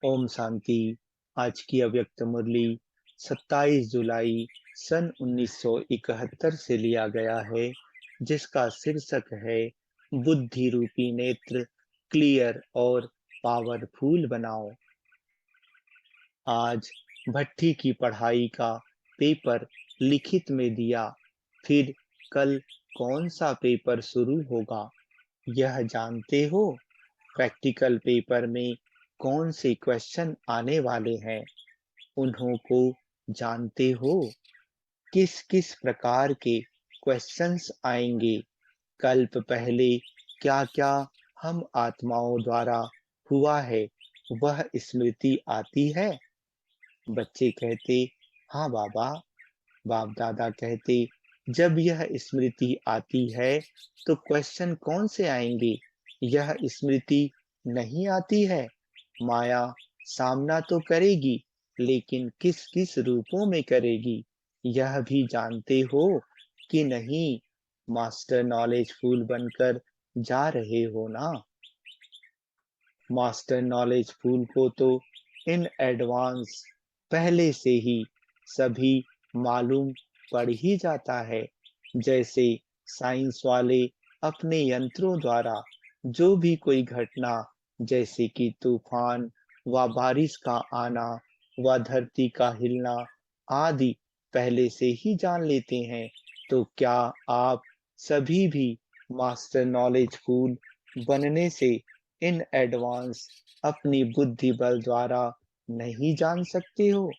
ओम शांति। आज की अव्यक्त मुरली 27 जुलाई सन 1971 से लिया गया है, जिसका शीर्षक है बुद्धि रूपी नेत्र क्लियर और पावरफुल बनाओ। आज भट्ठी की पढ़ाई का पेपर लिखित में दिया, फिर कल कौन सा पेपर शुरू होगा यह जानते हो? प्रैक्टिकल पेपर में कौन से क्वेश्चन आने वाले हैं उन्हों को जानते हो? किस किस प्रकार के क्वेश्चंस आएंगे? कल्प पहले क्या क्या हम आत्माओं द्वारा हुआ है वह स्मृति आती है? बच्चे कहते हाँ बाबा। बाप दादा कहते जब यह स्मृति आती है तो क्वेश्चन कौन से आएंगे? यह स्मृति नहीं आती है। माया सामना तो करेगी, लेकिन किस किस रूपों में करेगी यह भी जानते हो कि नहीं? मास्टर नॉलेजफुल बनकर जा रहे हो ना? मास्टर नॉलेजफुल को तो इन एडवांस पहले से ही सभी मालूम पड़ ही जाता है। जैसे साइंस वाले अपने यंत्रों द्वारा जो भी कोई घटना, जैसे कि तूफान व बारिश का आना व धरती का हिलना आदि पहले से ही जान लेते हैं, तो क्या आप सभी भी मास्टर नॉलेजफुल बनने से इन एडवांस अपनी बुद्धि बल द्वारा नहीं जान सकते हो?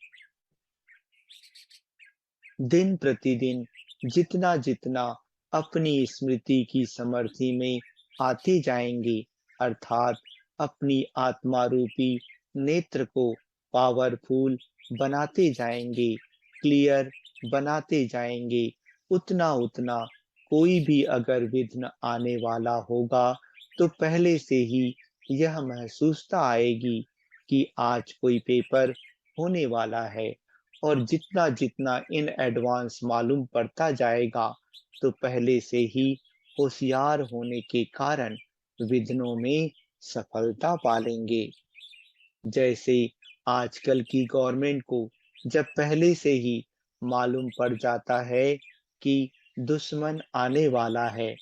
दिन प्रतिदिन जितना जितना अपनी स्मृति की समर्थी में आते जाएंगे, अर्थात अपनी आत्मा रूपी नेत्र को पावरफुल बनाते जाएंगे, क्लियर बनाते जाएंगे, उतना उतना कोई भी अगर विघ्न आने वाला होगा तो पहले से ही यह महसूसता आएगी कि आज कोई पेपर होने वाला है। और जितना जितना इन एडवांस मालूम पड़ता जाएगा, तो पहले से ही होशियार होने के कारण विघ्नों में सफलता पालेंगे। जैसे आजकल की गवर्नमेंट को जब पहले से ही मालूम पड़ जाता है कि दुश्मन आने वाला है,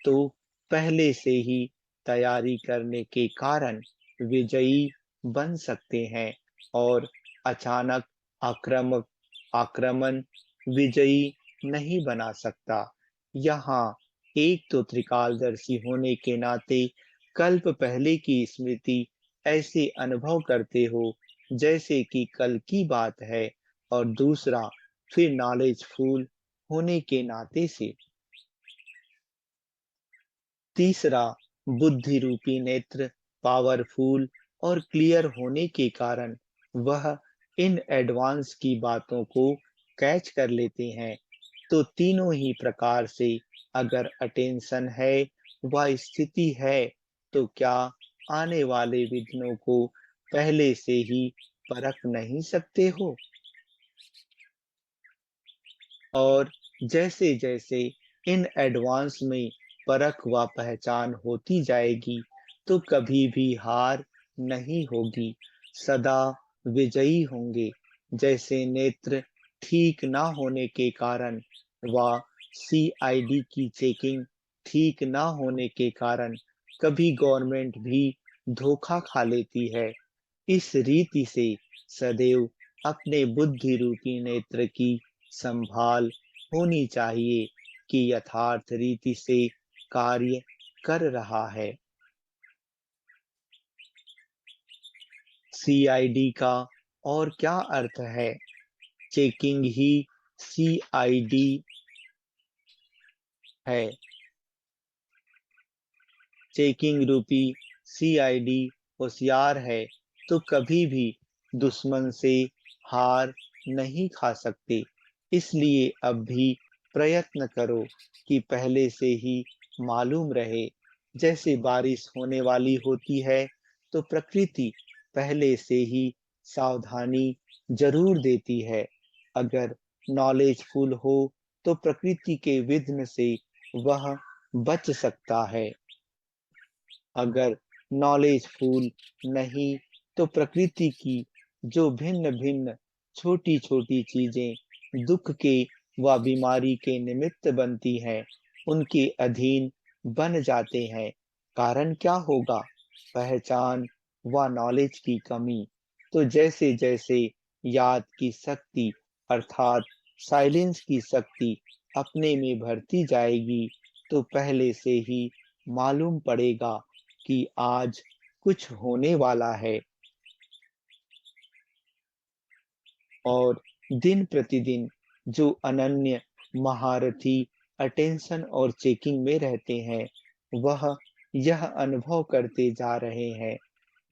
तो पहले से ही तैयारी करने के कारण विजयी बन सकते हैं और अचानक आक्रामक आक्रमण विजयी नहीं बना सकता। यहाँ एक तो त्रिकालदर्शी होने के नाते कल्प पहले की स्मृति ऐसे अनुभव करते हो जैसे कि कल की बात है, और दूसरा फिर नॉलेजफुल होने के नाते से तीसरा बुद्धि रूपी नेत्र पावरफुल और क्लियर होने के कारण वह इन एडवांस की बातों को कैच कर लेते हैं। तो तीनों ही प्रकार से अगर अटेंशन है व स्थिति है, तो क्या आने वाले विघ्नों को पहले से ही परख नहीं सकते हो? और जैसे जैसे इन एडवांस में परख व पहचान होती जाएगी, तो कभी भी हार नहीं होगी, सदा विजयी होंगे। जैसे नेत्र ठीक ना होने के कारण व सीआईडी की चेकिंग ठीक ना होने के कारण कभी गवर्नमेंट भी धोखा खा लेती है। इस रीति से सदैव अपने बुद्धि रूपी नेत्र की संभाल होनी चाहिए कि यथार्थ रीति से कार्य कर रहा है। सीआईडी का और क्या अर्थ है? चेकिंग ही सीआईडी है। चेकिंग रूपी सीआईडी होशियार है तो कभी भी दुश्मन से हार नहीं खा सकते। इसलिए अब भी प्रयत्न करो कि पहले से ही मालूम रहे। जैसे बारिश होने वाली होती है, तो प्रकृति पहले से ही सावधानी जरूर देती है। अगर नॉलेजफुल हो तो प्रकृति के विघ्न से वह बच सकता है। अगर नॉलेजफुल नहीं तो प्रकृति की जो भिन्न-भिन्न, छोटी-छोटी चीजें दुःख के व बीमारी के निमित्त बनती हैं, उनके अधीन बन जाते हैं। कारण क्या होगा? पहचान व नॉलेज की कमी। तो जैसे-जैसे याद की शक्ति अर्थात साइलेंस की शक्ति अपने में भरती जाएगी, तो पहले से ही मालूम पड़ेगा कि आज कुछ होने वाला है। और दिन प्रतिदिन जो अनन्य महारथी अटेंशन और चेकिंग में रहते हैं, वह यह अनुभव करते जा रहे हैं।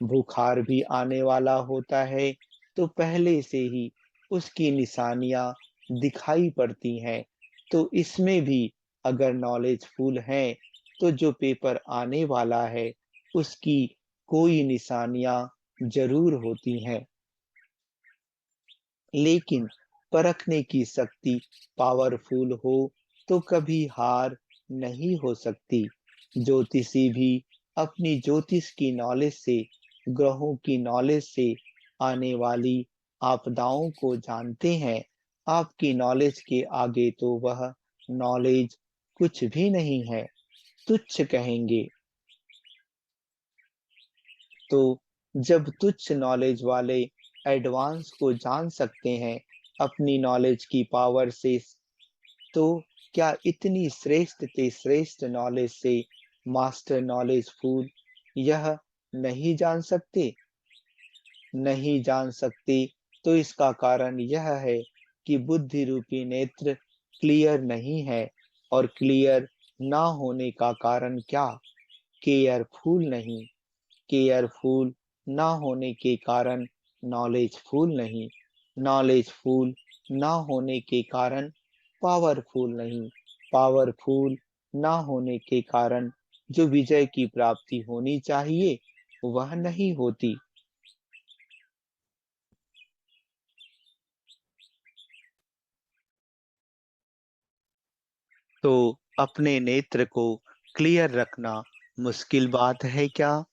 बुखार भी आने वाला होता है, तो पहले से ही उसकी निशानियाँ दिखाई पड़ती हैं। तो इसमें भी अगर नॉलेजफुल हैं, तो जो पेपर आने वाला है, उसकी कोई निशानियाँ ज़रूर होती हैं। लेकिन परखने की शक्ति पावरफुल हो तो कभी हार नहीं हो सकती। ज्योतिषी भी अपनी ज्योतिष की नॉलेज से, ग्रहों की नॉलेज से आने वाली आपदाओं को जानते हैं। आपकी नॉलेज के आगे तो वह नॉलेज कुछ भी नहीं है, तुच्छ कहेंगे। तो जब तुच्छ नॉलेज वाले एडवांस को जान सकते हैं अपनी नॉलेज की पावर से, तो क्या इतनी श्रेष्ठ से श्रेष्ठ नॉलेज से मास्टर नॉलेजफुल यह नहीं जान सकते? नहीं जान सकते, तो इसका कारण यह है कि बुद्धि रूपी नेत्र क्लियर नहीं है। और क्लियर ना होने का कारण क्या? केयरफुल नहीं। केयरफुल ना होने के कारण नॉलेजफुल नहीं, नॉलेजफुल ना होने के कारण पावरफुल नहीं, पावरफुल ना होने के कारण जो विजय की प्राप्ति होनी चाहिए, वह नहीं होती। तो अपने नेत्र को क्लियर रखना मुश्किल बात है क्या?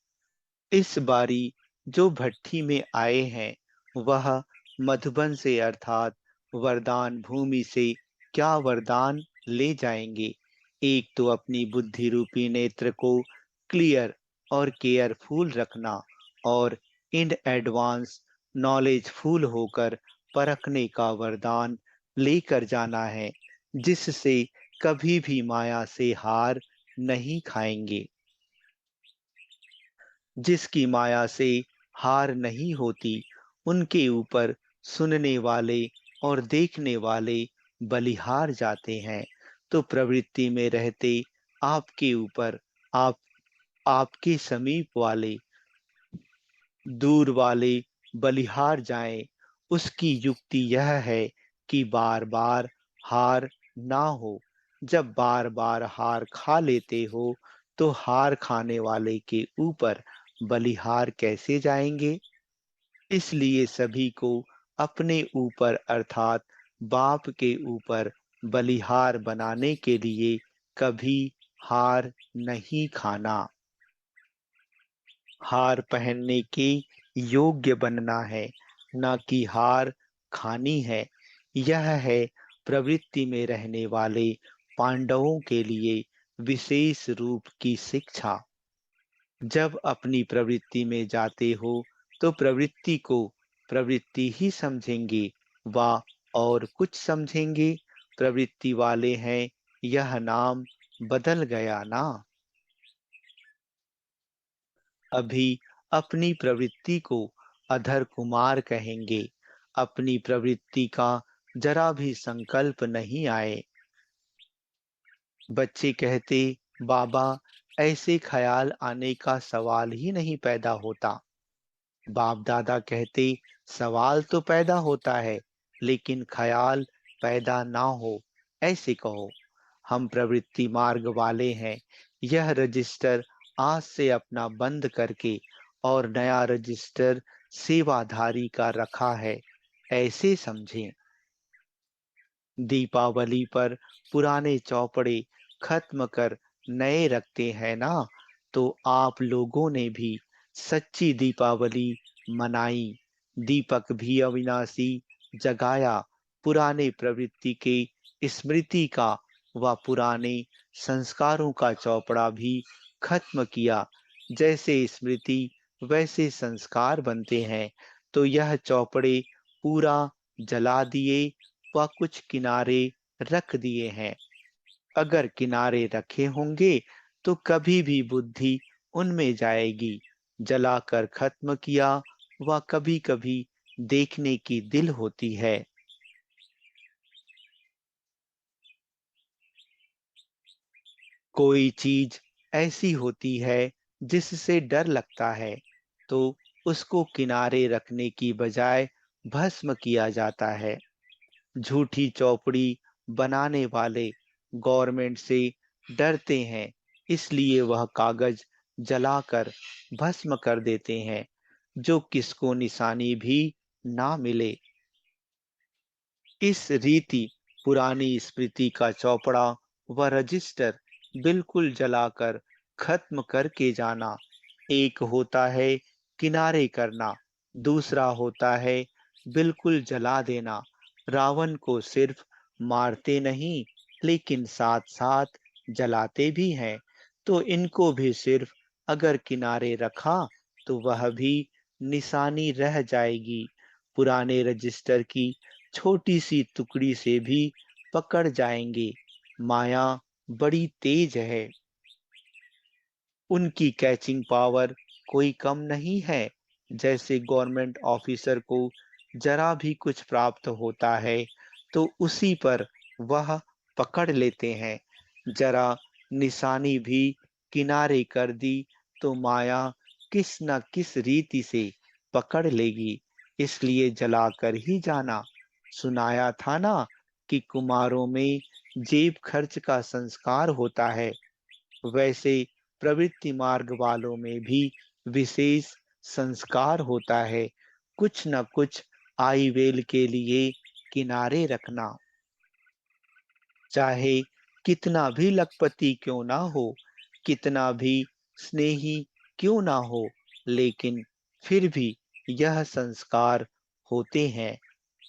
इस बारी जो भट्ठी में आए हैं, वह मधुबन से अर्थात वरदान भूमि से क्या वरदान ले जाएंगे? एक तो अपनी बुद्धि रूपी नेत्र को क्लियर और केयरफुल रखना, और इन एडवांस नॉलेजफुल होकर परखने का वरदान लेकर जाना है, जिससे कभी भी माया से हार नहीं खाएंगे। जिसकी माया से हार नहीं होती, उनके ऊपर सुनने वाले और देखने वाले बलिहार जाते हैं। तो प्रवृत्ति में रहते आपके ऊपर, आप आपके समीप वाले, दूर वाले बलिहार जाएं। उसकी युक्ति यह है कि बार बार हार ना हो। जब बार बार हार खा लेते हो, तो हार खाने वाले के ऊपर बलिहार कैसे जाएंगे? इसलिए सभी को अपने ऊपर अर्थात बाप के ऊपर बलिहार बनाने के लिए कभी हार नहीं खाना। हार पहनने के योग्य बनना है, ना कि हार खानी है। यह है प्रवृत्ति में रहने वाले पांडवों के लिए विशेष रूप की शिक्षा। जब अपनी प्रवृत्ति में जाते हो, तो प्रवृत्ति को प्रवृत्ति ही समझेंगे व और कुछ समझेंगे? प्रवृत्ति वाले हैं, यह नाम बदल गया ना। अभी अपनी प्रवृत्ति को अधर कुमार कहेंगे। अपनी प्रवृत्ति का जरा भी संकल्प नहीं आए। बच्चे कहते, बाबा ऐसे ख्याल आने का सवाल ही नहीं पैदा होता। बाप दादा कहते, सवाल तो पैदा होता है, लेकिन ख्याल पैदा ना हो, ऐसे कहो। हम प्रवृत्ति मार्ग वाले हैं। यह रजिस्टर आज से अपना बंद करके और नया रजिस्टर सेवाधारी का रखा है, ऐसे समझें। दीपावली पर पुराने चौपड़े खत्म कर नए रखते हैं ना, तो आप लोगों ने भी सच्ची दीपावली मनाई। दीपक भी अविनाशी जगाया, पुराने प्रवृत्ति के स्मृति का व पुराने संस्कारों का चौपड़ा भी खत्म किया। जैसे स्मृति वैसे संस्कार बनते हैं। तो यह चौपड़े पूरा जला दिए व कुछ किनारे रख दिए हैं। अगर किनारे रखे होंगे तो कभी भी बुद्धि उनमें जाएगी। जलाकर खत्म किया व कभी कभी देखने की दिल होती है। कोई चीज ऐसी होती है जिससे डर लगता है, तो उसको किनारे रखने की बजाय भस्म किया जाता है। झूठी चौपड़ी बनाने वाले गवर्नमेंट से डरते हैं, इसलिए वह कागज जलाकर भस्म कर देते हैं, जो किसको निशानी भी ना मिले। इस रीति पुरानी स्मृति का चौपड़ा व रजिस्टर बिल्कुल जलाकर खत्म करके जाना। एक होता है किनारे करना, दूसरा होता है बिल्कुल जला देना। रावण को सिर्फ मारते नहीं, लेकिन साथ साथ जलाते भी हैं। तो इनको भी सिर्फ अगर किनारे रखा तो वह भी निशानी रह जाएगी। पुराने रजिस्टर की छोटी सी टुकड़ी से भी पकड़ जाएंगे। माया बड़ी तेज है। उनकी कैचिंग पावर कोई कम नहीं है। जैसे गवर्नमेंट ऑफिसर को जरा भी कुछ प्राप्त होता है तो उसी पर वह पकड़ लेते हैं। जरा निशानी भी किनारे कर दी तो माया किस न किस रीति से पकड़ लेगी। इसलिए जलाकर ही जाना। सुनाया था ना कि कुमारों में जेब खर्च का संस्कार होता है, वैसे प्रवृत्ति मार्ग वालों में भी विशेष संस्कार होता है। कुछ न कुछ आईवेल के लिए किनारे रखना। चाहे कितना भी लखपति क्यों ना हो, कितना भी स्नेही क्यों ना हो, लेकिन फिर भी यह संस्कार होते हैं।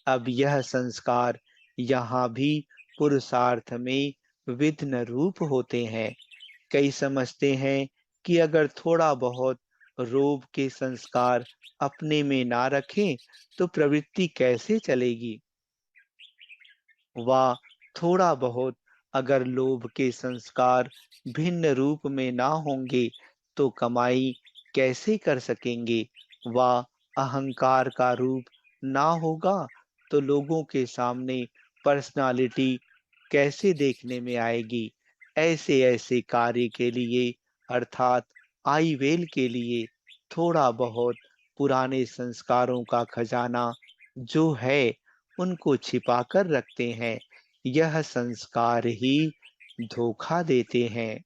अब यह संस्कार यहाँ भी पुरुषार्थ में विघ्न रूप होते हैं। कई समझते हैं कि अगर थोड़ा बहुत रोब के संस्कार अपने में ना रखें तो प्रवृत्ति कैसे चलेगी। वा थोड़ा बहुत अगर लोभ के संस्कार भिन्न रूप में ना होंगे तो कमाई कैसे कर सकेंगे। वा अहंकार का रूप ना होगा तो लोगों के सामने पर्सनालिटी कैसे देखने में आएगी। ऐसे ऐसे कार्य के लिए अर्थात आईवेल के लिए थोड़ा बहुत पुराने संस्कारों का खजाना जो है उनको छिपा कर रखते हैं। यह संस्कार ही धोखा देते हैं।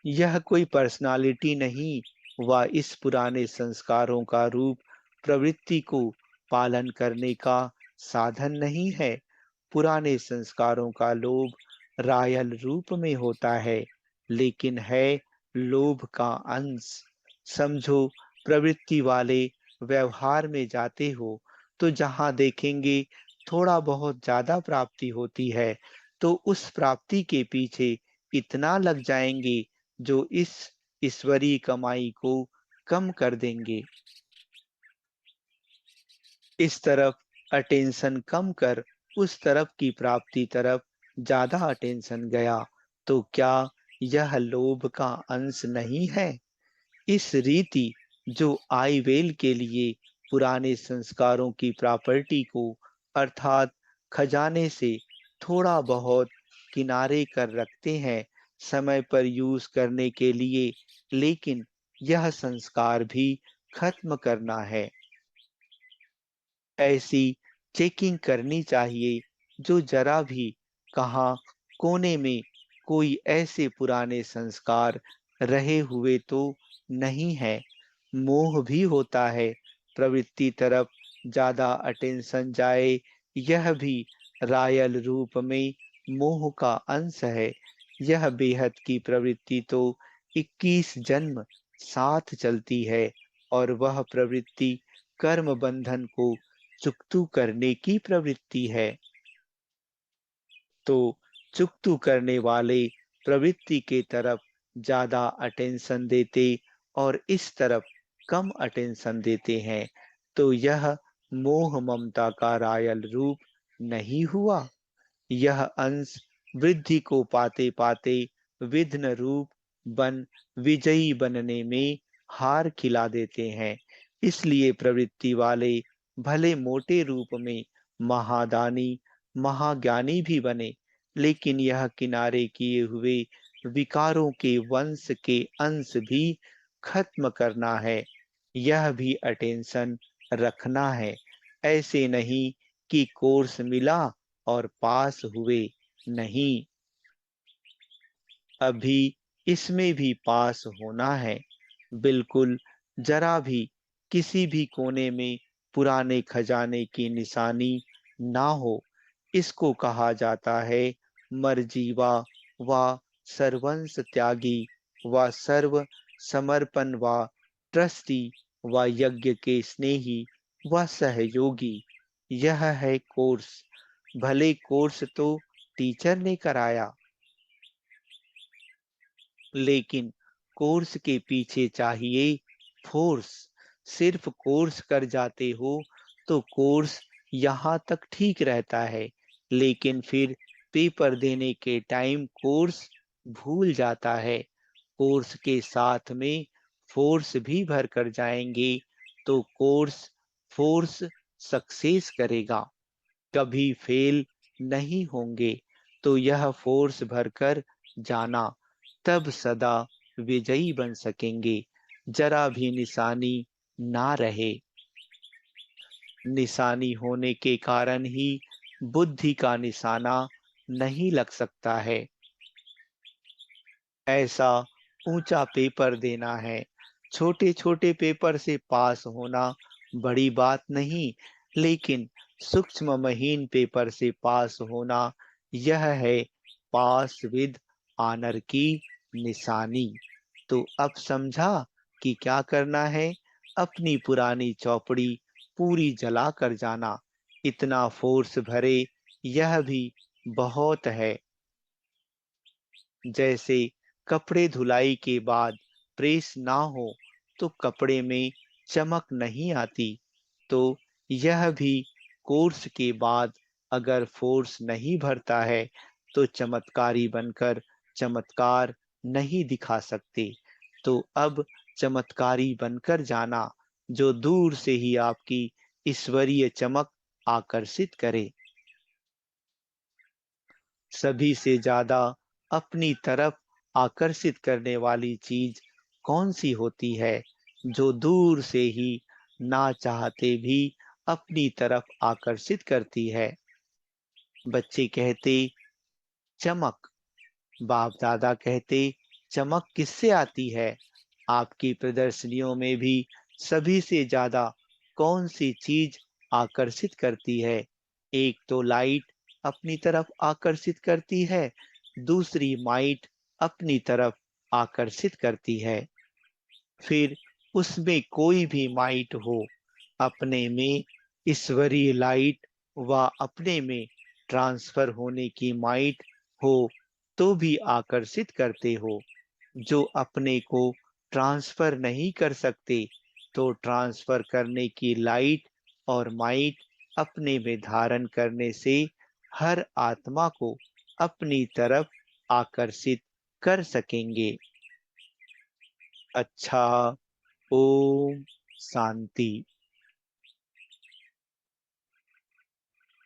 यह कोई पर्सनालिटी नहीं, वह इस पुराने संस्कारों का रूप प्रवृत्ति को पालन करने का साधन नहीं है। पुराने संस्कारों का लोभ रायल रूप में होता है, लेकिन है लोभ का अंश। समझो प्रवृत्ति वाले व्यवहार में जाते हो तो जहां देखेंगे थोड़ा बहुत ज्यादा प्राप्ति होती है तो उस प्राप्ति के पीछे इतना लग जाएंगे जो इस ईश्वरीय कमाई को कम कर देंगे। इस तरफ अटेंशन कम कर उस तरफ की प्राप्ति तरफ ज्यादा अटेंशन गया तो क्या यह लोभ का अंश नहीं है। इस रीति जो आईवेल के लिए पुराने संस्कारों की प्रॉपर्टी को अर्थात खजाने से थोड़ा बहुत किनारे कर रखते हैं समय पर यूज करने के लिए, लेकिन यह संस्कार भी खत्म करना है। ऐसी चेकिंग करनी चाहिए जो जरा भी कहाँ कोने में कोई ऐसे पुराने संस्कार रहे हुए तो नहीं है। मोह भी होता है, प्रवृत्ति तरफ ज्यादा अटेंशन जाए, यह भी रायल रूप में मोह का अंश है। यह बेहद की प्रवृत्ति तो 21 जन्म साथ चलती है और वह प्रवृत्ति कर्म बंधन को चुकतू करने की प्रवृत्ति है। तो चुकतू करने वाले प्रवृत्ति के तरफ ज्यादा अटेंशन देते और इस तरफ कम अटेंशन देते हैं, तो यह मोह ममता का रायल रूप नहीं हुआ। यह अंश वृद्धि को पाते पाते विघ्न रूप बन विजयी बनने में हार खिला देते हैं। इसलिए प्रवृत्ति वाले भले मोटे रूप में महादानी महाज्ञानी भी बने, लेकिन यह किनारे किए हुए विकारों के वंश के अंश भी खत्म करना है। यह भी अटेंशन रखना है। ऐसे नहीं कि कोर्स मिला और पास हुए, नहीं, अभी इसमें भी पास होना है। बिल्कुल जरा भी किसी भी कोने में पुराने खजाने की निशानी ना हो। इसको कहा जाता है मर्जीवा व सर्वंस त्यागी व सर्व समर्पण व ट्रस्टी व यज्ञ के स्नेही व सहयोगी। यह है कोर्स। भले कोर्स तो टीचर ने कराया, लेकिन कोर्स के पीछे चाहिए फोर्स। सिर्फ कोर्स कर जाते हो तो कोर्स यहाँ तक ठीक रहता है, लेकिन फिर पेपर देने के टाइम कोर्स भूल जाता है। कोर्स के साथ में फोर्स भी भर कर जाएंगे तो कोर्स फोर्स सक्सेस करेगा, कभी फेल नहीं होंगे। तो यह फोर्स भरकर जाना, तब सदा विजयी बन सकेंगे। जरा भी निशानी ना रहे। निशानी होने के कारण ही बुद्धि का निशाना नहीं लग सकता है। ऐसा ऊंचा पेपर देना है। छोटे छोटे पेपर से पास होना बड़ी बात नहीं, लेकिन सूक्ष्म महीन पेपर से पास होना, यह है पास विद ऑनर की निशानी। तो अब समझा कि क्या करना है। अपनी पुरानी चौपड़ी पूरी जला कर जाना। इतना फोर्स भरे, यह भी बहुत है। जैसे कपड़े धुलाई के बाद प्रेस ना हो तो कपड़े में चमक नहीं आती, तो यह भी कोर्स के बाद अगर फोर्स नहीं भरता है तो चमत्कारी बनकर चमत्कार नहीं दिखा सकते। तो अब चमत्कारी बनकर जाना, जो दूर से ही आपकी ईश्वरीय चमक आकर्षित करे। सभी से ज्यादा अपनी तरफ आकर्षित करने वाली चीज कौन सी होती है, जो दूर से ही ना चाहते भी अपनी तरफ आकर्षित करती है। बच्चे कहते चमक, बाप दादा कहते चमक किससे आती है। आपकी प्रदर्शनियों में भी सभी से ज्यादा कौन सी चीज आकर्षित करती है। एक तो लाइट अपनी तरफ आकर्षित करती है, दूसरी माइट अपनी तरफ आकर्षित करती है। फिर उसमें कोई भी माइट हो, अपने में ईश्वरीय लाइट व अपने में ट्रांसफर होने की माइट हो, तो भी आकर्षित करते हो। जो अपने को ट्रांसफर नहीं कर सकते, तो ट्रांसफर करने की लाइट और माइट अपने में धारण करने से हर आत्मा को अपनी तरफ आकर्षित कर सकेंगे। अच्छा, ओम शांति।